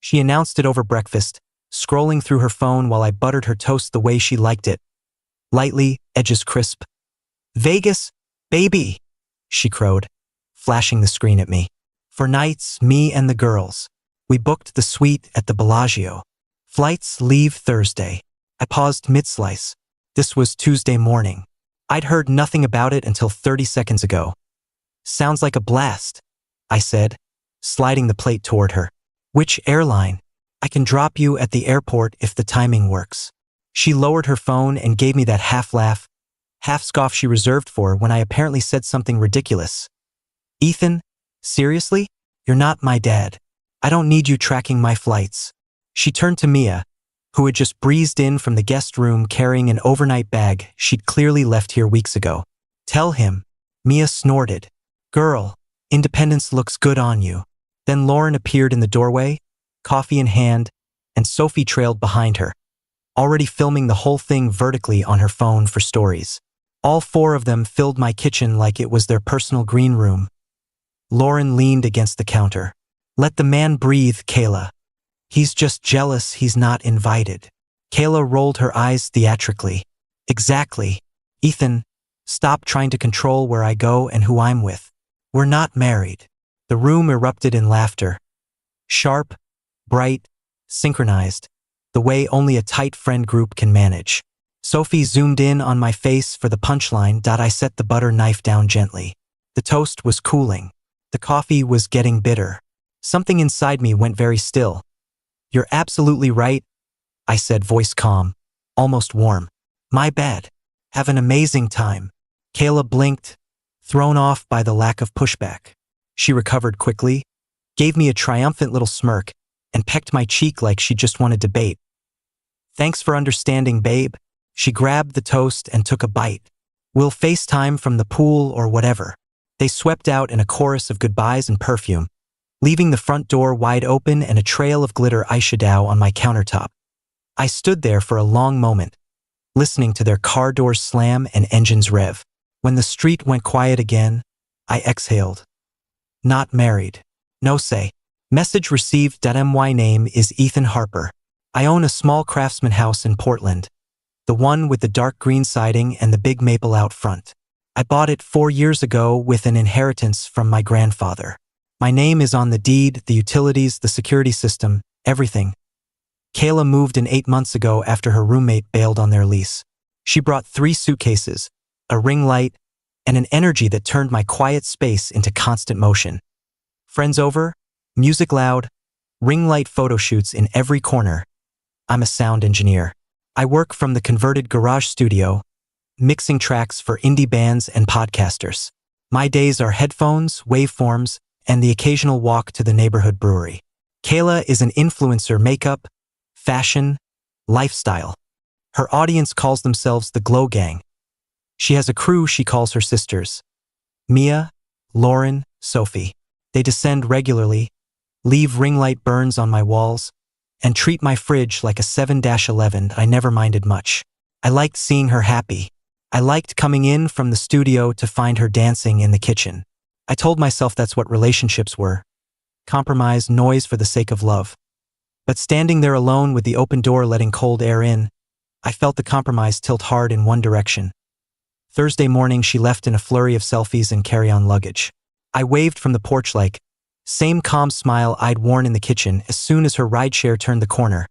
She announced it over breakfast, scrolling through her phone while I buttered her toast the way she liked it. Lightly, edges crisp. "Vegas, baby," she crowed, flashing the screen at me. "For nights, me and the girls. We booked the suite at the Bellagio. Flights leave Thursday." I paused mid-slice. This was Tuesday morning. I'd heard nothing about it until 30 seconds ago. "Sounds like a blast," I said, sliding the plate toward her. "Which airline? I can drop you at the airport if the timing works." She lowered her phone and gave me that half-laugh, half-scoff she reserved for when I apparently said something ridiculous. "Ethan, seriously? You're not my dad. I don't need you tracking my flights." She turned to Mia, who had just breezed in from the guest room carrying an overnight bag she'd clearly left here weeks ago. "Tell him," Mia snorted. "Girl, independence looks good on you." Then Lauren appeared in the doorway, coffee in hand, and Sophie trailed behind her, already filming the whole thing vertically on her phone for stories. All four of them filled my kitchen like it was their personal green room. Lauren leaned against the counter. "Let the man breathe, Kayla. He's just jealous he's not invited." Kayla rolled her eyes theatrically. "Exactly. Ethan, stop trying to control where I go and who I'm with. We're not married." The room erupted in laughter. Sharp, bright, synchronized, the way only a tight friend group can manage. Sophie zoomed in on my face for the punchline. I set the butter knife down gently. The toast was cooling. The coffee was getting bitter. Something inside me went very still. "You're absolutely right," I said, voice calm, almost warm. "My bad. Have an amazing time." Kayla blinked, thrown off by the lack of pushback. She recovered quickly, gave me a triumphant little smirk, and pecked my cheek like she just wanted debate. "Thanks for understanding, babe." She grabbed the toast and took a bite. "We'll FaceTime from the pool or whatever." They swept out in a chorus of goodbyes and perfume, leaving the front door wide open and a trail of glitter eyeshadow on my countertop. I stood there for a long moment, listening to their car doors slam and engines rev. When the street went quiet again, I exhaled. Not married. No say. Message received. My name is Ethan Harper. I own a small craftsman house in Portland, the one with the dark green siding and the big maple out front. I bought it 4 years ago with an inheritance from my grandfather. My name is on the deed, the utilities, the security system, everything. Kayla moved in 8 months ago after her roommate bailed on their lease. She brought 3 suitcases, a ring light, and an energy that turned my quiet space into constant motion. Friends over, music loud, ring light photo shoots in every corner. I'm a sound engineer. I work from the converted garage studio, mixing tracks for indie bands and podcasters. My days are headphones, waveforms, and the occasional walk to the neighborhood brewery. Kayla is an influencer makeup, fashion, lifestyle. Her audience calls themselves the Glow Gang. She has a crew she calls her sisters. Mia, Lauren, Sophie. They descend regularly, leave ring light burns on my walls, and treat my fridge like a 7-11. I never minded much. I liked seeing her happy. I liked coming in from the studio to find her dancing in the kitchen. I told myself that's what relationships were. Compromise, noise for the sake of love. But standing there alone with the open door letting cold air in, I felt the compromise tilt hard in one direction. Thursday morning she left in a flurry of selfies and carry-on luggage. I waved from the porch like, same calm smile I'd worn in the kitchen as soon as her rideshare turned the corner.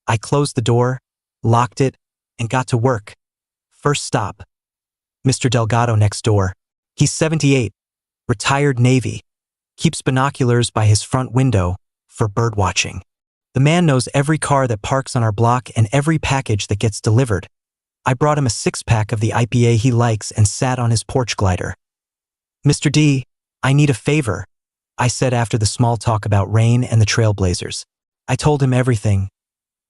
I closed the door, locked it, and got to work. First stop. Mr. Delgado next door. He's 78, retired Navy, keeps binoculars by his front window for bird watching. The man knows every car that parks on our block and every package that gets delivered. I brought him a 6-pack of the IPA he likes and sat on his porch glider. "Mr. D, I need a favor," I said after the small talk about rain and the Trailblazers. I told him everything.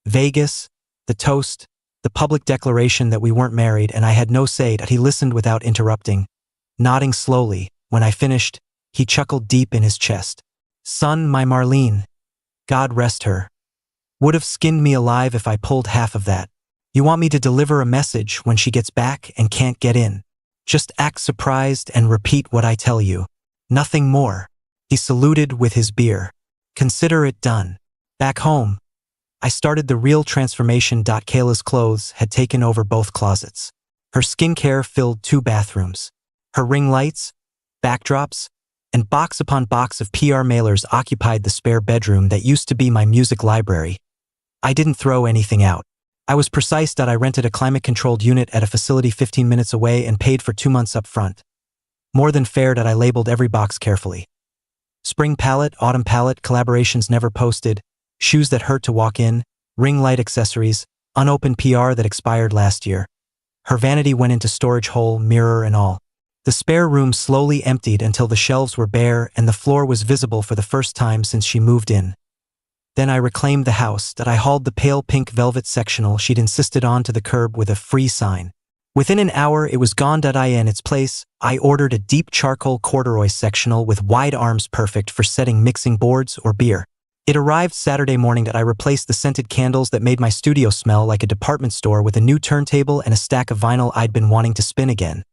Vegas, the toast, the public declaration that we weren't married and I had no say. He listened without interrupting, nodding slowly. When I finished, he chuckled deep in his chest. "Son, my Marlene, God rest her, would have skinned me alive if I pulled half of that. You want me to deliver a message when she gets back and can't get in? Just act surprised and repeat what I tell you. Nothing more." He saluted with his beer. "Consider it done." Back home, I started the real transformation. Kayla's clothes had taken over both closets. Her skincare filled 2 bathrooms. Her ring lights, backdrops, and box upon box of PR mailers occupied the spare bedroom that used to be my music library. I didn't throw anything out. I was precise. I rented a climate-controlled unit at a facility 15 minutes away and paid for 2 months up front. More than fair. I labeled every box carefully. Spring palette, autumn palette, collaborations never posted, shoes that hurt to walk in, ring light accessories, unopened PR that expired last year. Her vanity went into storage hole, mirror and all. The spare room slowly emptied until the shelves were bare and the floor was visible for the first time since she moved in. Then I reclaimed the house. I hauled the pale pink velvet sectional she'd insisted on to the curb with a free sign. Within an hour, it was gone. In its place, I ordered a deep charcoal corduroy sectional with wide arms, perfect for setting mixing boards or beer. It arrived Saturday morning. I replaced the scented candles that made my studio smell like a department store with a new turntable and a stack of vinyl I'd been wanting to spin again.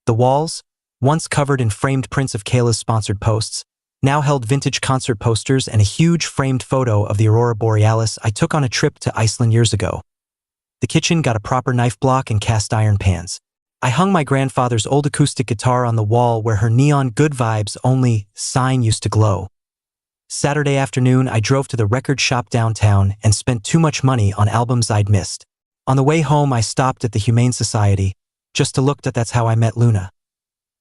The walls, once covered in framed prints of Kayla's sponsored posts, now held vintage concert posters and a huge framed photo of the aurora borealis I took on a trip to Iceland years ago. The kitchen got a proper knife block and cast iron pans. I hung my grandfather's old acoustic guitar on the wall where her neon "Good Vibes Only" sign used to glow. Saturday afternoon, I drove to the record shop downtown and spent too much money on albums I'd missed. On the way home, I stopped at the Humane Society, just to look. That's how I met Luna.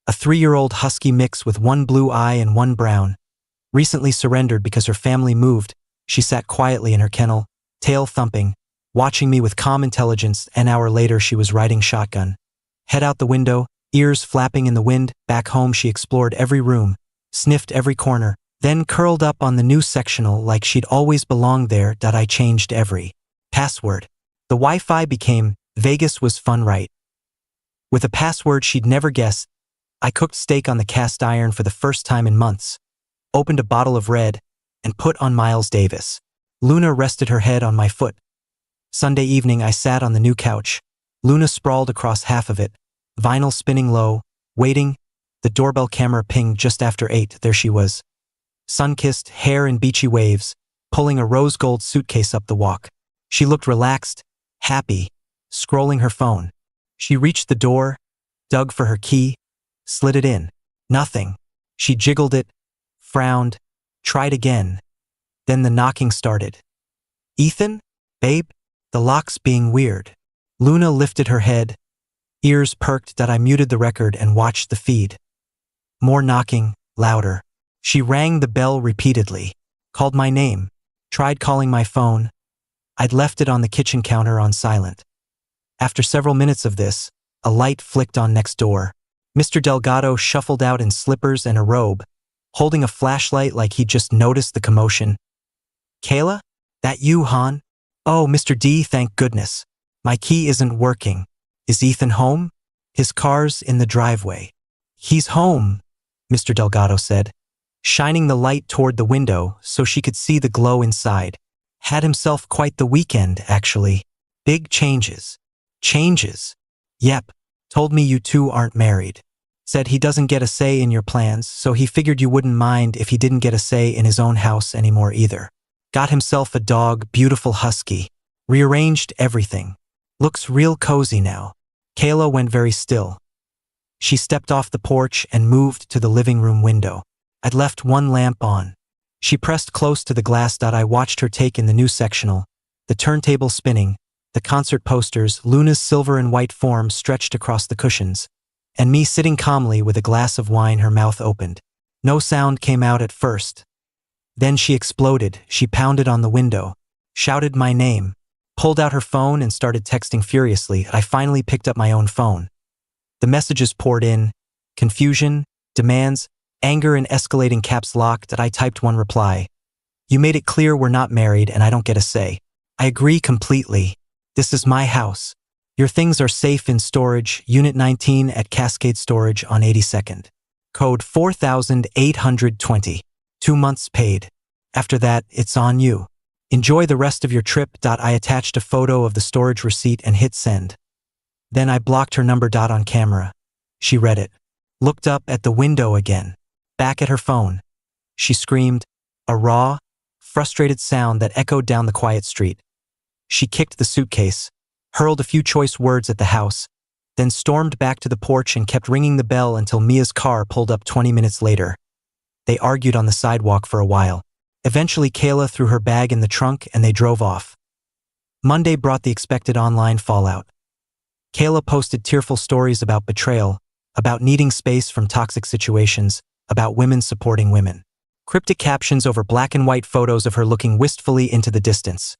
A 3-year-old husky mix with 1 blue eye and 1 brown. Recently surrendered because her family moved, she sat quietly in her kennel, tail thumping, watching me with calm intelligence. An hour later, she was riding shotgun. Head out the window, ears flapping in the wind. Back home, she explored every room, sniffed every corner, then curled up on the new sectional like she'd always belonged there. I changed every password. The Wi-Fi became Vegas was fun, right? With a password she'd never guess, I cooked steak on the cast iron for the first time in months, opened a bottle of red, and put on Miles Davis. Luna rested her head on my foot. Sunday evening, I sat on the new couch. Luna sprawled across half of it, vinyl spinning low, waiting. The doorbell camera pinged just after 8. There she was, sun-kissed, hair in beachy waves, pulling a rose-gold suitcase up the walk. She looked relaxed, happy, scrolling her phone. She reached the door, dug for her key, slid it in. Nothing. She jiggled it, frowned, tried again. Then the knocking started. "Ethan? Babe?" The lock's being weird. Luna lifted her head, ears perked. I muted the record and watched the feed. More knocking, louder. She rang the bell repeatedly, called my name, tried calling my phone. I'd left it on the kitchen counter on silent. After several minutes of this, a light flicked on next door. Mr. Delgado shuffled out in slippers and a robe, holding a flashlight like he'd just noticed the commotion. "Kayla? That you, hon?" "Oh, Mr. D, thank goodness. My key isn't working. Is Ethan home?" "His car's in the driveway." "He's home," Mr. Delgado said, shining the light toward the window so she could see the glow inside. "Had himself quite the weekend, actually. Big changes." "Changes?" "Yep. Told me you two aren't married. Said he doesn't get a say in your plans, so he figured you wouldn't mind if he didn't get a say in his own house anymore either. Got himself a dog, beautiful husky. Rearranged everything. Looks real cozy now." Kayla went very still. She stepped off the porch and moved to the living room window. I'd left one lamp on. She pressed close to the glass. I watched her take in the new sectional, the turntable spinning, the concert posters, Luna's silver and white form stretched across the cushions, and me sitting calmly with a glass of wine, her mouth opened. No sound came out at first. Then she exploded. She pounded on the window, shouted my name, pulled out her phone and started texting furiously. I finally picked up my own phone. The messages poured in, confusion, demands, anger in escalating caps lock. I typed one reply. "You made it clear we're not married and I don't get a say. I agree completely. This is my house. Your things are safe in storage, Unit 19 at Cascade Storage on 82nd. Code 4820. 2 months paid. After that, it's on you. Enjoy the rest of your trip." I attached a photo of the storage receipt and hit send. Then I blocked her number. On camera. She read it. Looked up at the window again. Back at her phone. She screamed, a raw, frustrated sound that echoed down the quiet street. She kicked the suitcase, hurled a few choice words at the house, then stormed back to the porch and kept ringing the bell until Mia's car pulled up 20 minutes later. They argued on the sidewalk for a while. Eventually, Kayla threw her bag in the trunk and they drove off. Monday brought the expected online fallout. Kayla posted tearful stories about betrayal, about needing space from toxic situations, about women supporting women. Cryptic captions over black and white photos of her looking wistfully into the distance.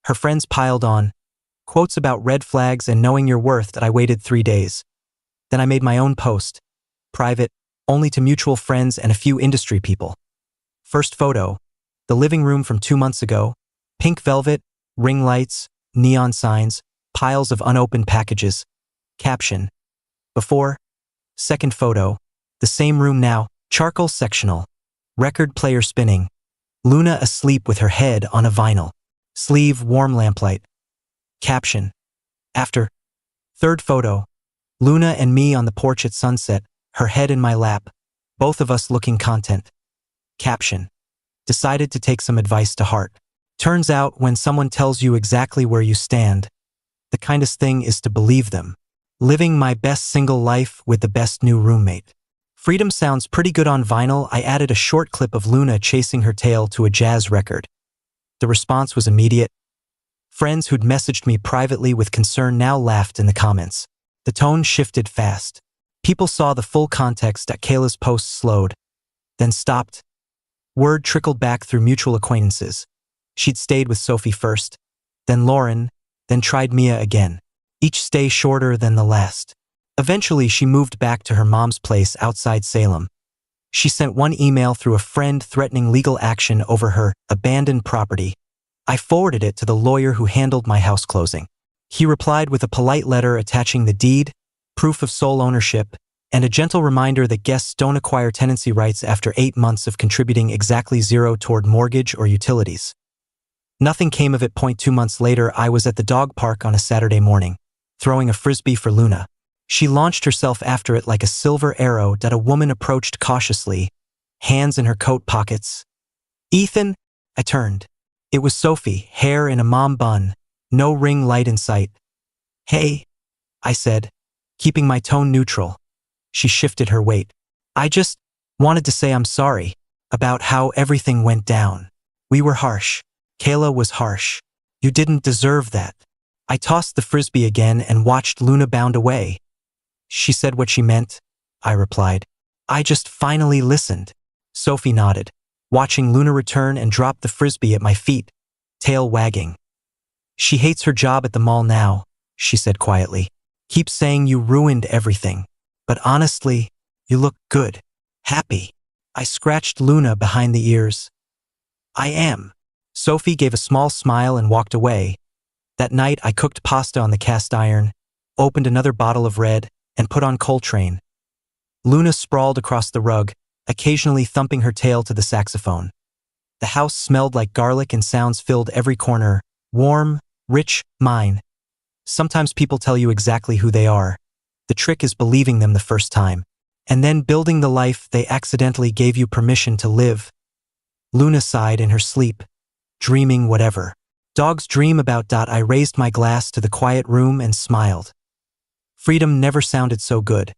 Her friends piled on, quotes about red flags and knowing your worth that I waited 3 days. Then I made my own post, private, only to mutual friends and a few industry people. First photo, the living room from 2 months ago, pink velvet, ring lights, neon signs, piles of unopened packages. Caption, before. Second photo, the same room now, charcoal sectional, record player spinning, Luna asleep with her head on a vinyl, sleeve warm lamplight. Caption, after. Third photo, Luna and me on the porch at sunset, her head in my lap, both of us looking content. Caption, decided to take some advice to heart. Turns out when someone tells you exactly where you stand, the kindest thing is to believe them. Living my best single life with the best new roommate. Freedom sounds pretty good on vinyl. I added a short clip of Luna chasing her tail to a jazz record. The response was immediate. Friends who'd messaged me privately with concern now laughed in the comments. The tone shifted fast. People saw the full context at Kayla's post slowed, then stopped. Word trickled back through mutual acquaintances. She'd stayed with Sophie first, then Lauren, then tried Mia again. Each stay shorter than the last. Eventually, she moved back to her mom's place outside Salem. She sent one email through a friend threatening legal action over her abandoned property. I forwarded it to the lawyer who handled my house closing. He replied with a polite letter attaching the deed, proof of sole ownership, and a gentle reminder that guests don't acquire tenancy rights after 8 months of contributing exactly zero toward mortgage or utilities. Nothing came of it. 2 months later, I was at the dog park on a Saturday morning, throwing a frisbee for Luna. She launched herself after it like a silver arrow that a woman approached cautiously, hands in her coat pockets. Ethan? I turned. It was Sophie, hair in a mom bun, no ring light in sight. Hey, I said, keeping my tone neutral. She shifted her weight. I just wanted to say I'm sorry about how everything went down. We were harsh. Kayla was harsh. You didn't deserve that. I tossed the frisbee again and watched Luna bound away. She said what she meant, I replied. I just finally listened. Sophie nodded, watching Luna return and drop the frisbee at my feet, tail wagging. She hates her job at the mall now, she said quietly. Keeps saying you ruined everything. But honestly, you look good, happy. I scratched Luna behind the ears. I am. Sophie gave a small smile and walked away. That night I cooked pasta on the cast iron, opened another bottle of red, and put on Coltrane. Luna sprawled across the rug, occasionally thumping her tail to the saxophone. The house smelled like garlic and sounds filled every corner, warm, rich, mine. Sometimes people tell you exactly who they are. The trick is believing them the first time, and then building the life they accidentally gave you permission to live. Luna sighed in her sleep, dreaming whatever. Dogs dream about. I raised my glass to the quiet room and smiled. Freedom never sounded so good.